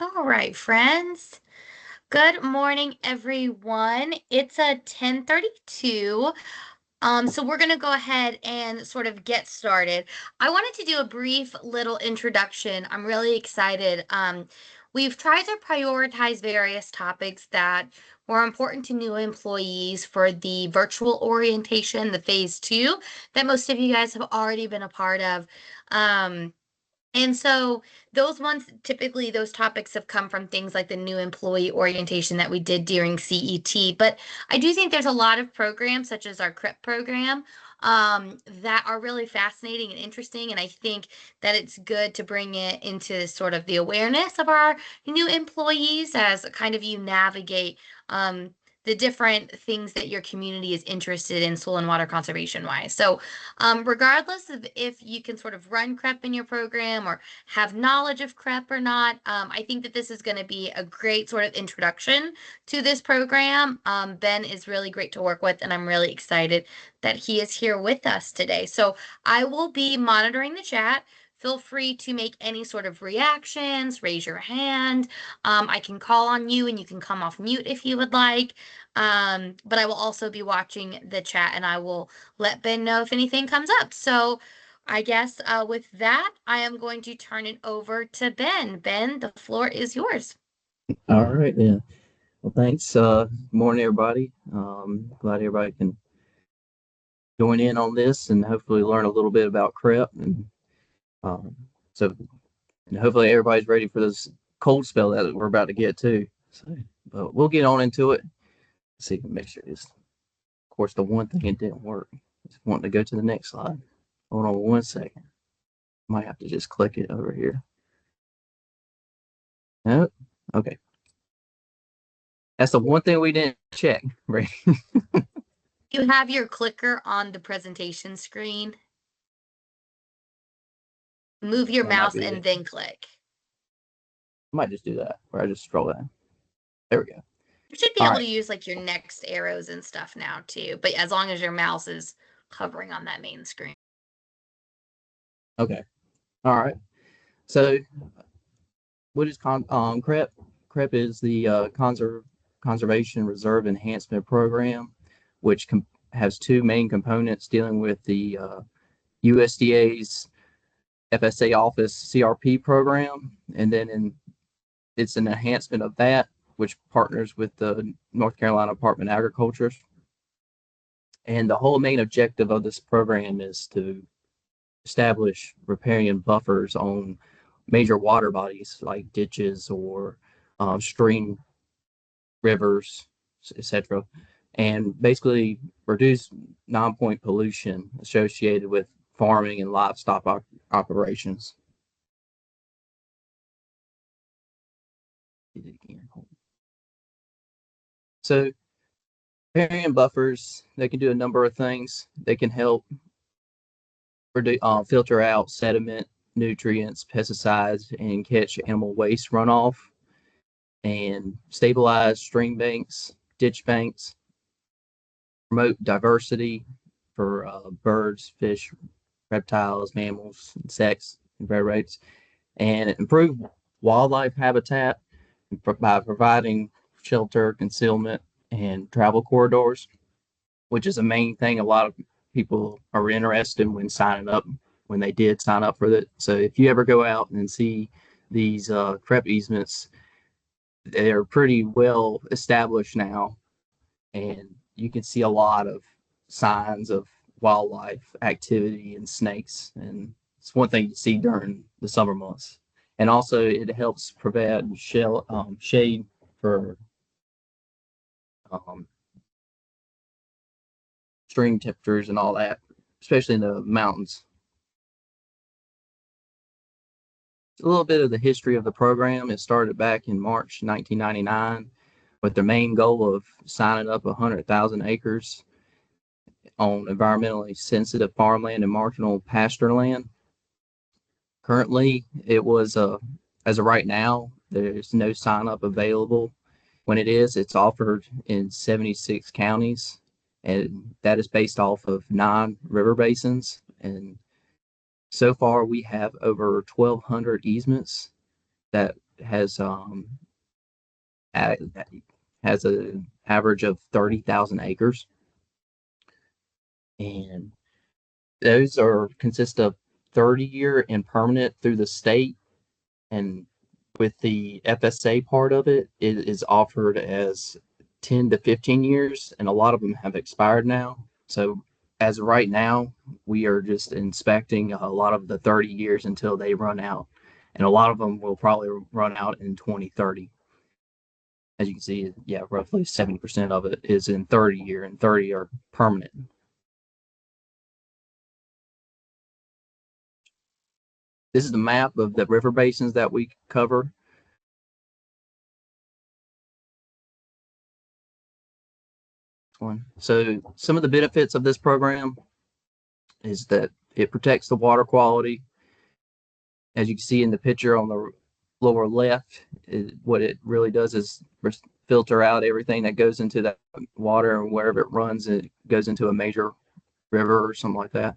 All right, friends. Good morning, everyone. It's a 10:32. So we're gonna go ahead and sort of get started. I wanted to do a brief little introduction. I'm really excited. We've tried to prioritize various topics that were important to new employees for the virtual orientation, the phase two, that most of you guys have already been a part of. And so those ones, typically those topics have come from things like the new employee orientation that we did during CET. But I do think there's a lot of programs, such as our CREP program, that are really fascinating and interesting. And I think that it's good to bring it into sort of the awareness of our new employees as kind of you navigate the different things that your community is interested in soil and water conservation wise. So regardless of if you can sort of run CREP in your program or have knowledge of CREP or not, I think that this is going to be a great sort of introduction to this program. Ben is really great to work with, and I'm really excited that he is here with us today. So I will be monitoring the chat. Feel free to make any sort of reactions, raise your hand. I can call on you and you can come off mute if you would like. But I will also be watching the chat and I will let Ben know if anything comes up. So I guess with that, I am going to turn it over to Ben. Ben, the floor is yours. All right, yeah. Well, thanks. Morning, everybody. Glad everybody can join in on this and hopefully learn a little bit about CREP. Um, so, and hopefully everybody's ready for this cold spell that we're about to get to. So, but we'll get on into it. Let's see, make sure this. Of course, the one thing it didn't work. Just wanting to go to the next slide. Hold on 1 second. Might have to just click it over here. Nope. Okay. That's the one thing we didn't check, right? You have your clicker on the presentation screen. Move your That might mouse be and it. then click. I might just do that, where I just scroll down. There we go. You should be All able to right. use like your next arrows and stuff now too, but as long as your mouse is hovering on that main screen. Okay. All right. So, what is CREP? CREP is the Conservation Reserve Enhancement Program, which has two main components dealing with the USDA's FSA Office CRP program, and then it's an enhancement of that, which partners with the North Carolina Department of Agriculture. And the whole main objective of this program is to establish riparian buffers on major water bodies like ditches or stream rivers, etc., and basically reduce non-point pollution associated with farming and livestock operations. So riparian buffers, they can do a number of things. They can help filter out sediment, nutrients, pesticides, and catch animal waste runoff, and stabilize stream banks, ditch banks, promote diversity for birds, fish, reptiles, mammals, insects, invertebrates, and improve wildlife habitat by providing shelter, concealment, and travel corridors, which is a main thing a lot of people are interested in when signing up, when they did sign up for it. So if you ever go out and see these CREP easements, they're pretty well established now, and you can see a lot of signs of wildlife activity and snakes, and it's one thing you see during the summer months. And also, it helps provide shade for um, extreme temperatures and all that, especially in the mountains. A little bit of the history of the program. It started back in March 1999 with the main goal of signing up 100,000 acres on environmentally sensitive farmland and marginal pasture land. Currently, it was as of right now, there's no sign up available. When it is, it's offered in 76 counties, and that is based off of 9 river basins. And so far, we have over 1,200 easements that has has an average of 30,000 acres, and those are consist of 30-year and permanent through the state, and with the FSA part of it, it is offered as 10 to 15 years, and a lot of them have expired now. So as of right now, we are just inspecting a lot of the 30 years until they run out, and a lot of them will probably run out in 2030. As you can see, yeah, roughly 70% of it is in 30 year, and 30 are permanent. This is the map of the river basins that we cover. So some of the benefits of this program is that it protects the water quality. As you can see in the picture on the lower left, what it really does is filter out everything that goes into that water, and wherever it runs, it goes into a major river or something like that.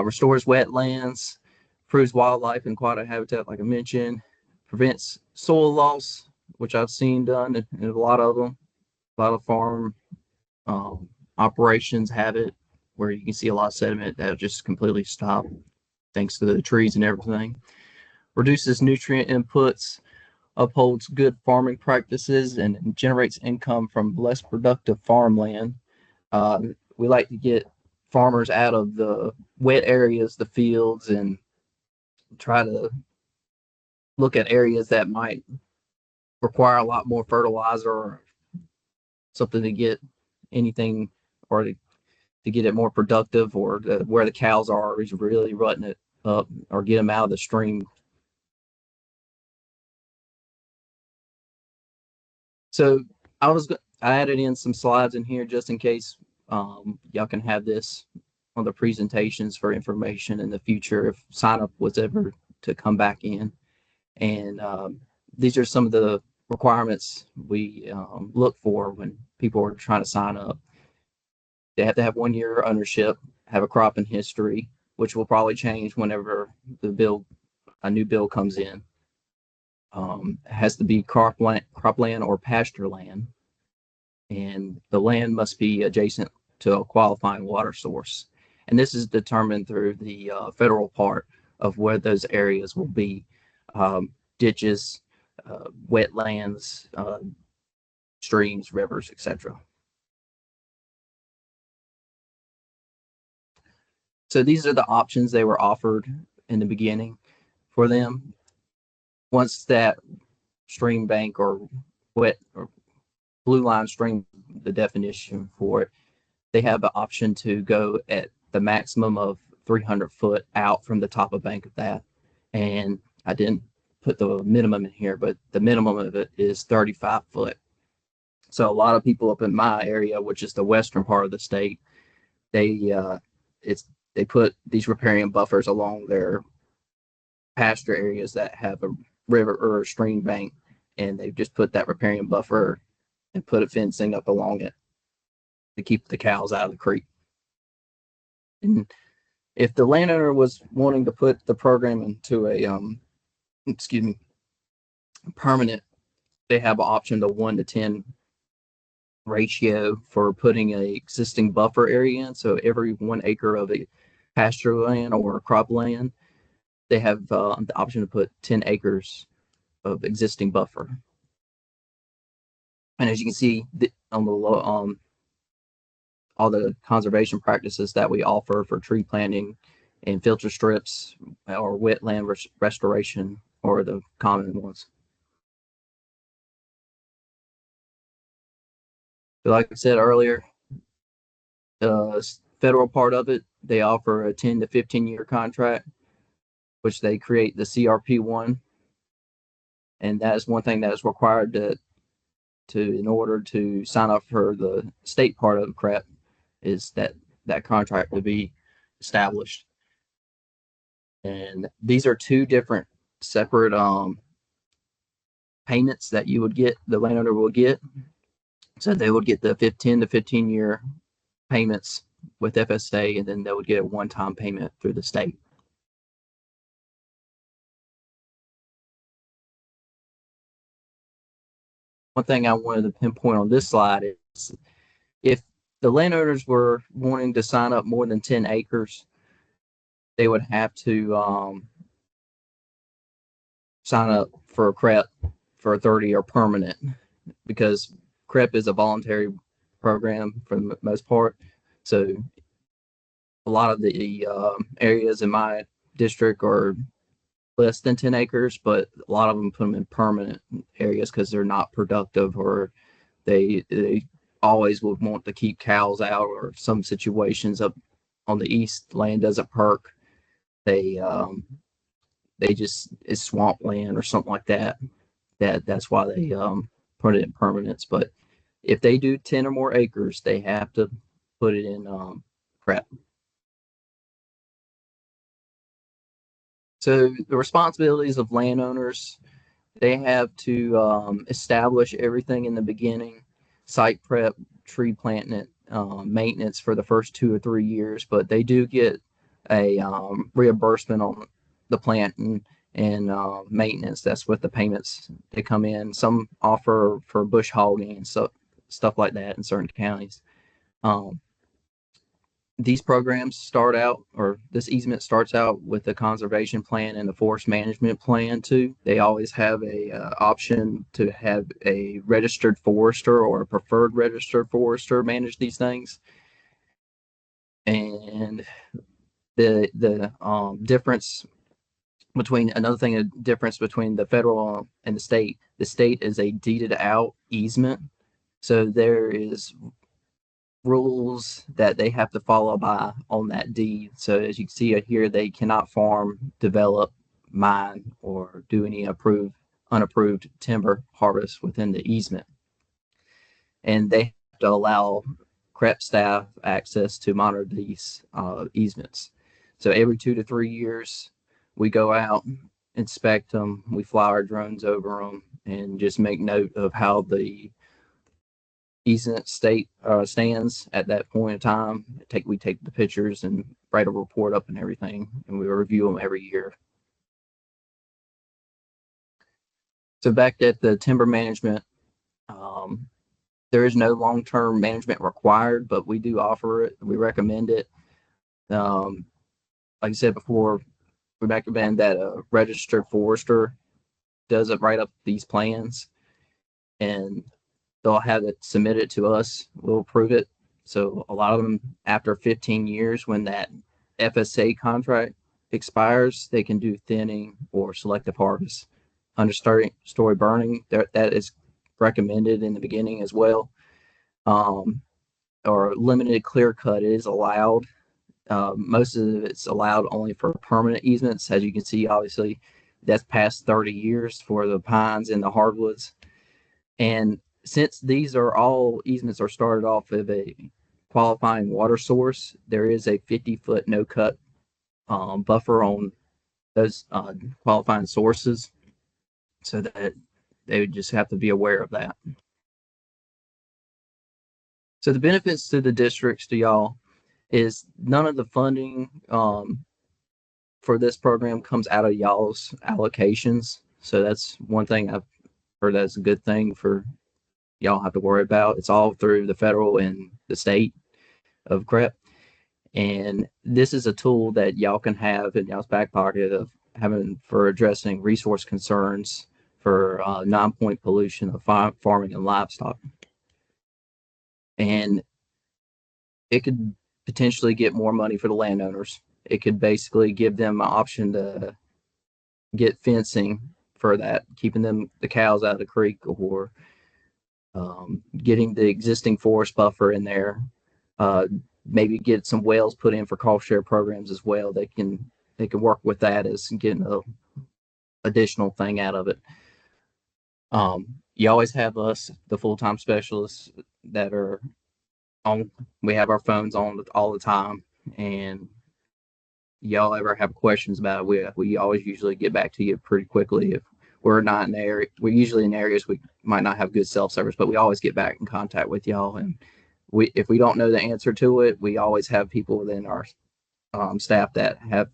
Restores wetlands, improves wildlife and aquatic habitat, like I mentioned, prevents soil loss, which I've seen done in a lot of them. A lot of farm operations have it, where you can see a lot of sediment that just completely stop thanks to the trees and everything. Reduces nutrient inputs, upholds good farming practices, and generates income from less productive farmland. We like to get farmers out of the wet areas, the fields, and try to look at areas that might require a lot more fertilizer or something to get anything, or to get it more productive, or where the cows are is really rutting it up, or get them out of the stream. So I added in some slides in here just in case y'all can have this on the presentations for information in the future if sign up was ever to come back in. And these are some of the requirements we look for when people are trying to sign up. They have to have 1 year ownership, have a cropping history, which will probably change whenever a new bill comes in. It has to be cropland or pasture land, and the land must be adjacent to a qualifying water source. And this is determined through the federal part of where those areas will be: ditches, wetlands, streams, rivers, etc. So these are the options they were offered in the beginning for them. Once that stream bank or wet or blue line stream, the definition for it, they have the option to go at the maximum of 300 foot out from the top of bank of that. And I didn't put the minimum in here, but the minimum of it is 35 foot. So a lot of people up in my area, which is the western part of the state, they they put these riparian buffers along their pasture areas that have a river or a stream bank, and they've just put that riparian buffer and put a fencing up along it to keep the cows out of the creek. And if the landowner was wanting to put the program into a permanent, they have an option to 1 to 10 ratio for putting a existing buffer area in. So every 1 acre of a pasture land or crop land, they have the option to put 10 acres of existing buffer. And as you can see on the all the conservation practices that we offer for tree planting and filter strips or wetland restoration are the common ones. But like I said earlier, the federal part of it, they offer a 10 to 15 year contract, which they create the CRP1. And that is one thing that is required to in order to sign up for the state part of the CREP, is that contract to be established. And these are two different separate payments that you would get, the landowner will get. So they would get the 10 to 15 year payments with FSA, and then they would get a one-time payment through the state. one thing I wanted to pinpoint on this slide is if the landowners were wanting to sign up more than 10 acres, they would have to sign up for a CREP for a 30 or permanent, because CREP is a voluntary program for the most part. So a lot of the areas in my district are less than 10 acres, but a lot of them put them in permanent areas because they're not productive, or they always would want to keep cows out, or some situations up on the east land doesn't perk. They just it's swamp land or something like that. That's why they put it in permanence. But if they do 10 or more acres, they have to put it in CREP. So the responsibilities of landowners, they have to establish everything in the beginning, site prep, tree planting, maintenance for the first 2 or 3 years, but they do get a reimbursement on the planting and maintenance. That's what the payments they come in. Some offer for bush hogging and stuff like that in certain counties. Um, these programs start out, or this easement starts out with a conservation plan and a forest management plan too. They always have a option to have a registered forester or a preferred registered forester manage these things. And the difference between another thing, a difference between the federal and the state. The state is a deeded out easement, so there is rules that they have to follow by on that deed. So as you can see here, they cannot farm, develop, mine, or do any unapproved timber harvest within the easement. And they have to allow CREP staff access to monitor these easements. So every 2 to 3 years, we go out, inspect them, we fly our drones over them, and just make note of how the easement state stands at that point in time. We take the pictures and write a report up and everything, and we review them every year. So back at the timber management, there is no long-term management required, but we do offer it. We recommend it. Like I said before, we recommend that a registered forester does it, write up these plans, and they'll have it submitted to us. We'll approve it. So a lot of them, after 15 years, when that FSA contract expires, they can do thinning or selective harvest. Understory burning, that is recommended in the beginning as well. Or limited clear cut is allowed. Most of it's allowed only for permanent easements. As you can see, obviously, that's past 30 years for the pines and the hardwoods. And since these are all easements are started off of a qualifying water source, there is a 50-foot no cut buffer on those qualifying sources, so that they would just have to be aware of that. So the benefits to the districts, to y'all, is none of the funding for this program comes out of y'all's allocations. So that's one thing I've heard that's a good thing for y'all have to worry about. It's all through the federal and the state of CREP. And this is a tool that y'all can have in y'all's back pocket of having for addressing resource concerns for non-point pollution of farming and livestock. And it could potentially get more money for the landowners. It could basically give them an option to get fencing for that, keeping the cows out of the creek, or getting the existing forest buffer in there. Maybe get some wells put in for cost share programs as well. They can work with that as getting a additional thing out of it. You always have us, the full-time specialists, that are on. We have our phones on all the time, and y'all ever have questions about it, we always usually get back to you pretty quickly. If we're not in the area, we're usually in areas we might not have good self-service, but we always get back in contact with y'all. And if we don't know the answer to it, we always have people within our staff that have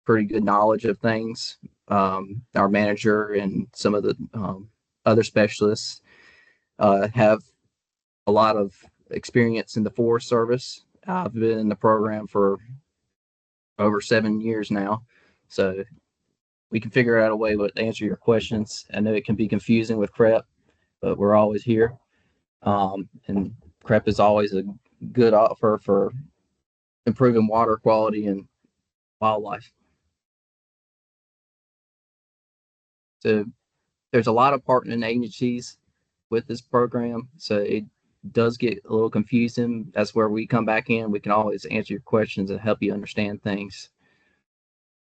pretty good knowledge of things. Our manager and some of the other specialists, have a lot of experience in the Forest Service. I've been in the program for over 7 years now, so we can figure out a way to answer your questions. I know it can be confusing with CREP, but we're always here. And CREP is always a good offer for improving water quality and wildlife. So there's a lot of partnering agencies with this program, so it does get a little confusing. That's where we come back in. We can always answer your questions and help you understand things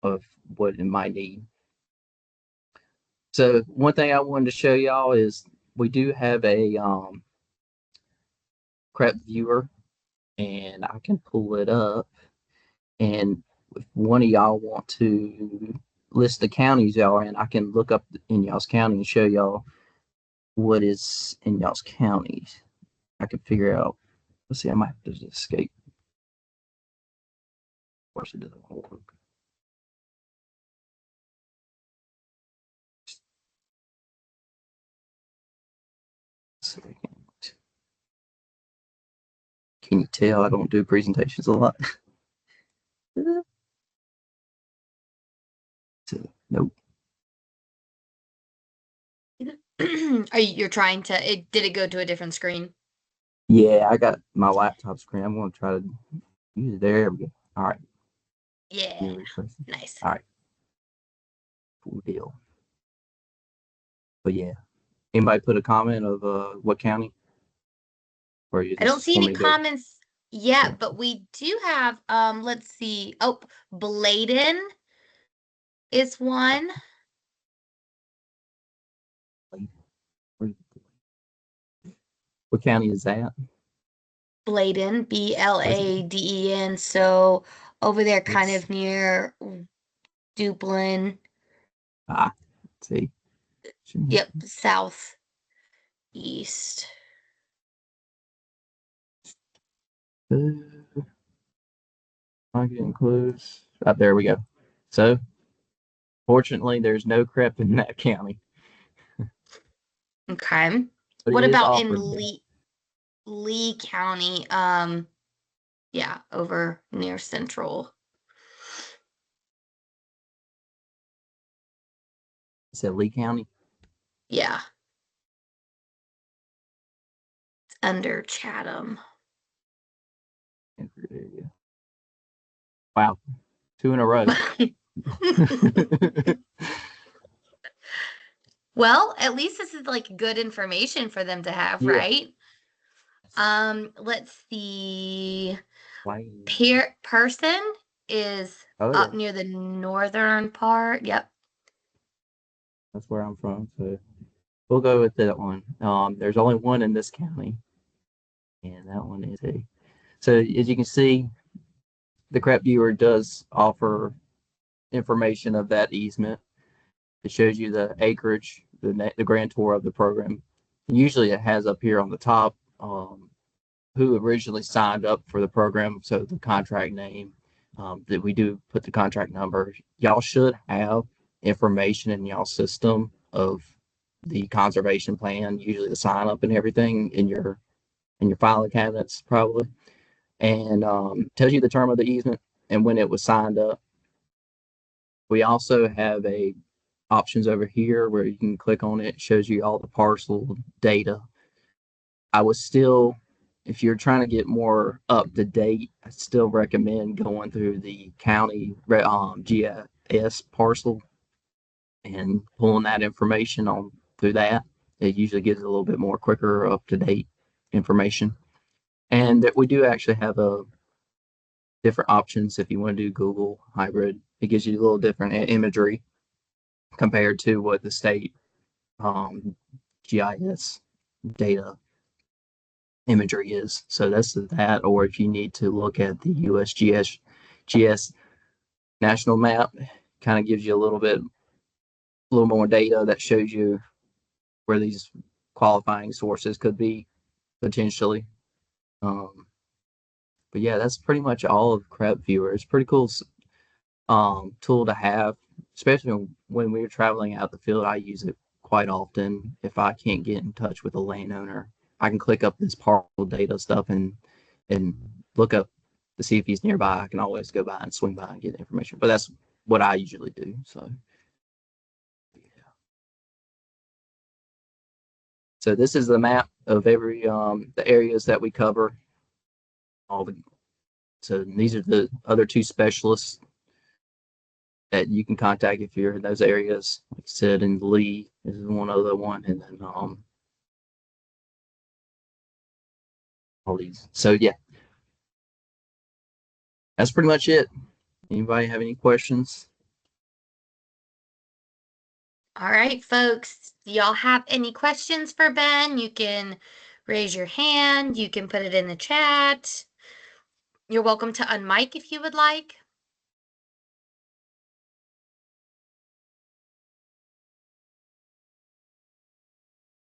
of what it might need. So one thing I wanted to show y'all is we do have a CREP viewer, and I can pull it up. And if one of y'all want to list the counties y'all are in, I can look up in y'all's county and show y'all what is in y'all's counties. I can figure out. Let's see, I might have to just escape. Of course, it doesn't work. Can you tell I don't do presentations a lot? So, nope. You're trying to, did it go to a different screen? Yeah, I got my laptop screen. I'm going to try to use it. There we go. All right. Yeah, nice. All right. Cool deal. But yeah, anybody put a comment of what county? Or you I don't just see want any me to go? comments yet, but we do have, let's see. Oh, Bladen is one. What county is that? Bladen, Where's it? Bladen. So over there, kind It's of near Dublin. let's see. Yep, southeast. I can close. There we go. So fortunately, there's no CREP in that county, Okay. but it What is about offered in there. Lee County? Yeah, over near Central. Is it Lee County? Yeah, it's under Chatham. Wow, two in a row. Well, at least this is like good information for them to have, Yeah. right? Let's see. Plain. Person is Oh yeah, up near the northern part. Yep. that's where I'm from. So we'll go with that one. There's only one in this county, and that one is a. So as you can see, the CREP viewer does offer information of that easement. It shows you the acreage, the grand tour of the program. And usually it has up here on the top who originally signed up for the program, so the contract name. That we do put the contract number. Y'all should have information in y'all system of the conservation plan, usually the sign up and everything in your filing cabinets probably, and tells you the term of the easement and when it was signed up. We also have a options over here where you can click on it. It shows you all the parcel data. I would still, if you're trying to get more up to date, I still recommend going through the county GIS parcel and pulling that information on through that. It usually gives a little bit more quicker, up to date information. And that we do actually have a different options if you want to do Google hybrid. It gives you a little different imagery compared to what the state GIS data imagery is. So that's that. Or if you need to look at the USGS GS national map, kind of gives you a little more data that shows you where these qualifying sources could be potentially. Um, but yeah, that's pretty much all of CREP Viewer. It's pretty cool tool to have, especially when we were traveling out the field. I use it quite quite often. If I can't get in touch with a landowner, I can click up this parcel data stuff and look up to see if he's nearby. I can always go by and swing by and get information. But that's what I usually do. So this is the map of every the areas that we cover. All the So these are the other two specialists that you can contact if you're in those areas. Like I said, in Lee is one other one, and then all these. So yeah, that's pretty much it. Anybody have any questions? All right, folks. Do y'all have any questions for Ben? You can raise your hand. You can put it in the chat. You're welcome to unmic if you would like.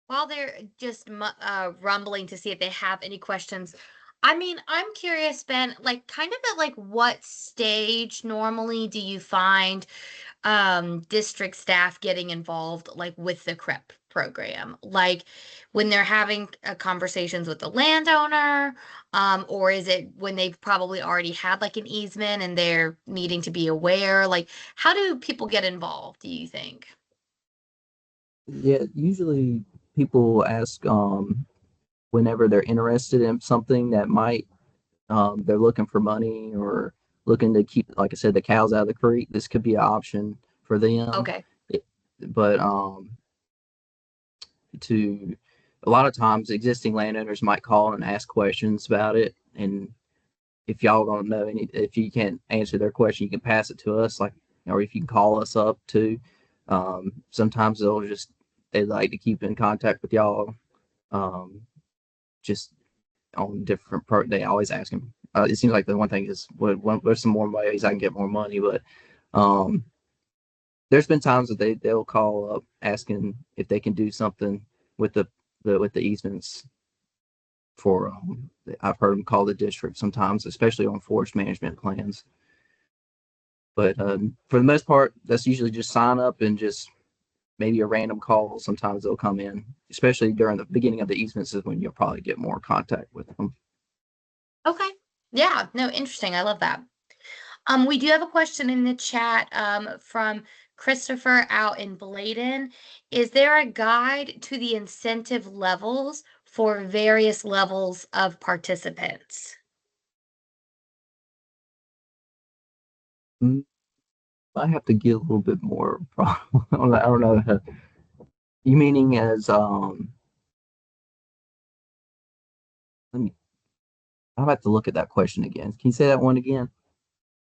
While they're just rumbling to see if they have any questions, I mean, I'm curious, Ben, like kind of at like what stage normally do you find district staff getting involved like with the CREP program? Like when they're having conversations with the landowner, or is it when they've probably already had like an easement and they're needing to be aware? Like, how do people get involved, do you think? Yeah, usually people ask whenever they're interested in something that might they're looking for money or looking to keep, like I said, the cows out of the creek. This could be an option for them. Okay. It, but to a lot of times existing landowners might call and ask questions about it, and if y'all don't know any, if you can't answer their question, you can pass it to us, like, or if you can call us up too. Sometimes they like to keep in contact with y'all, just on different they always ask him. It seems like the one thing is what's some more ways I can get more money, but um, there's been times that they'll call up asking if they can do something with the easements for I've heard them call the district sometimes, especially on forest management plans. But for the most part, that's usually just sign up and just maybe a random call. Sometimes they'll come in, especially during the beginning of the easements is when you'll probably get more contact with them. Okay. Yeah, no, interesting. I love that. We do have a question in the chat from Christopher out in Bladen. Is there a guide to the incentive levels for various levels of participants? Mm, I have to get a little bit more. I don't know. You meaning as let me. I'm about to look at that question again. Can you say that one again?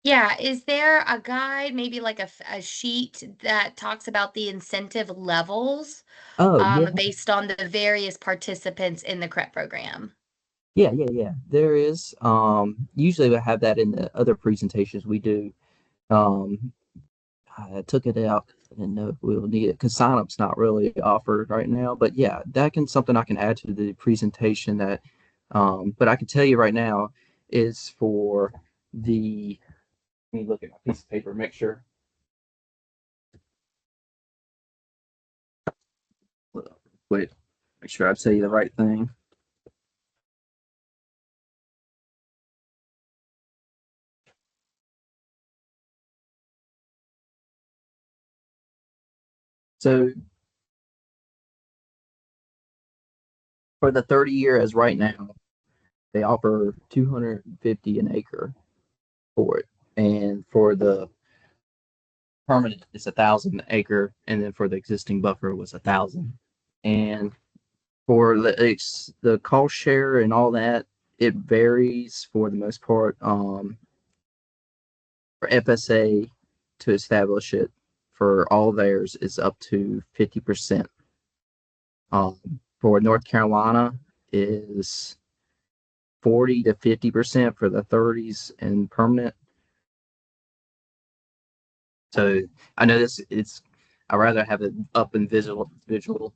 Yeah, is there a guide, maybe like a sheet that talks about the incentive levels Oh yeah, based on the various participants in the CREP program? yeah. There is. Usually we have that in the other presentations we do. Um, I took it out. I didn't know if we'll need it because sign-up's not really offered right now. But yeah, that can something I can add to the presentation that. But I can tell you right now is for the. Let me look at my piece of paper, make sure. Wait, make sure I tell you the right thing. So for the 30 year as right now, they offer 250 an acre for it. And for the permanent, it's 1,000 acre. And then for the existing buffer, it was 1,000. And for the cost share and all that, it varies for the most part. For FSA to establish it for all theirs is up to 50%. For North Carolina is 40 to 50% for the 30s and permanent. So I know it's I'd rather have it up and visual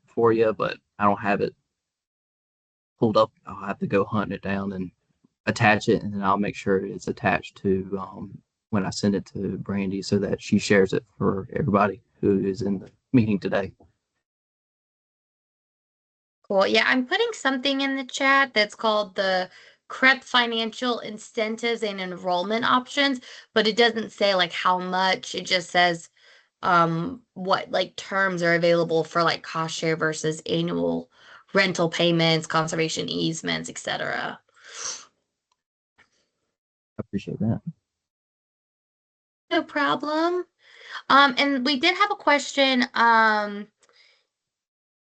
for you, but I don't have it pulled up. I'll have to go hunt it down and attach it, and then I'll make sure it's attached to when I send it to Brandy so that she shares it for everybody who is in the meeting today. Cool. Yeah, I'm putting something in the chat that's called the CREP financial incentives and enrollment options, but it doesn't say like how much. It just says what like terms are available for like cost share versus annual rental payments, conservation easements, etc. I appreciate that. No problem. And we did have a question.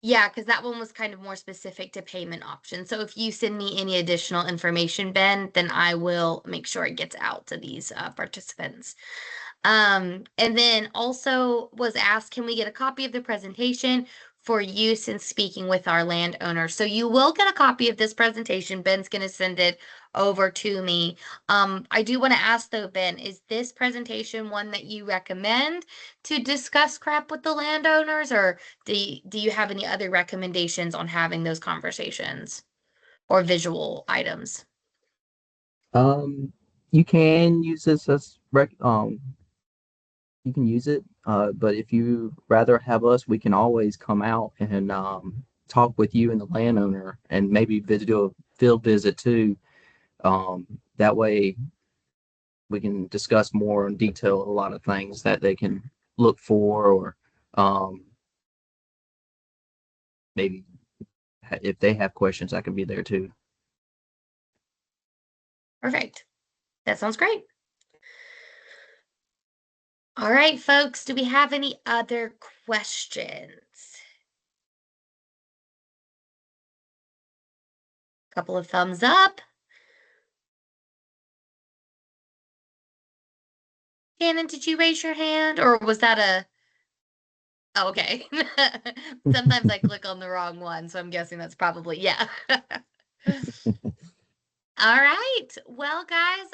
Yeah, because that one was kind of more specific to payment options. So if you send me any additional information, Ben, then I will make sure it gets out to these participants. And then also was asked, can we get a copy of the presentation for use in speaking with our landowner? So you will get a copy of this presentation. Ben's going to send it over to me. I do want to ask though, Ben, is this presentation one that you recommend to discuss CREP with the landowners, or do you have any other recommendations on having those conversations or visual items? Um, you can use this as you can use it, but if you rather have us, we can always come out and talk with you and the landowner and maybe do a field visit too. That way we can discuss more in detail a lot of things that they can look for, or um, maybe if they have questions, I can be there too. Perfect. That sounds great. All right, folks, do we have any other questions? Couple of thumbs up. Shannon, did you raise your hand or was that a... Oh, okay. Sometimes I click on the wrong one, so I'm guessing that's probably, yeah. All right. Well, guys,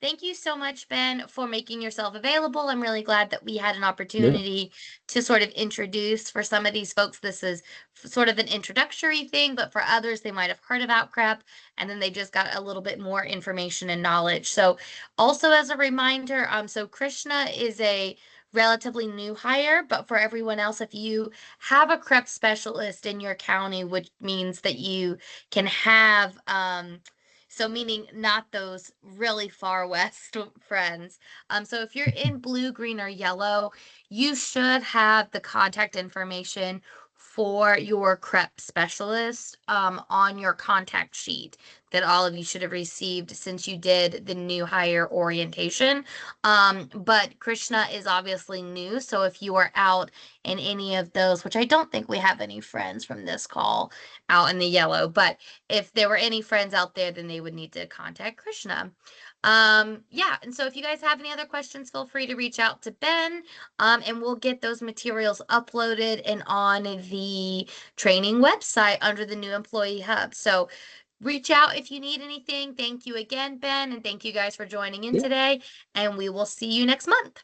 thank you so much, Ben, for making yourself available. I'm really glad that we had an Yeah, opportunity to sort of introduce for some of these folks. This is sort of an introductory thing, but for others, they might have heard about CREP and then they just got a little bit more information and knowledge. So, also as a reminder, so Krishna is a relatively new hire, but for everyone else, if you have a CREP specialist in your county, which means that you can have so meaning not those really far west friends. So if you're in blue, green, or yellow, you should have the contact information for your CREP specialist on your contact sheet that all of you should have received since you did the new hire orientation. But Krishna is obviously new, so if you are out in any of those, which I don't think we have any friends from this call out in the yellow, but if there were any friends out there, then they would need to contact Krishna. Yeah, and so if you guys have any other questions, feel free to reach out to Ben, and we'll get those materials uploaded and on the training website under the new employee hub. So reach out if you need anything. Thank you again, Ben, and thank you guys for joining in yeah. today, and we will see you next month.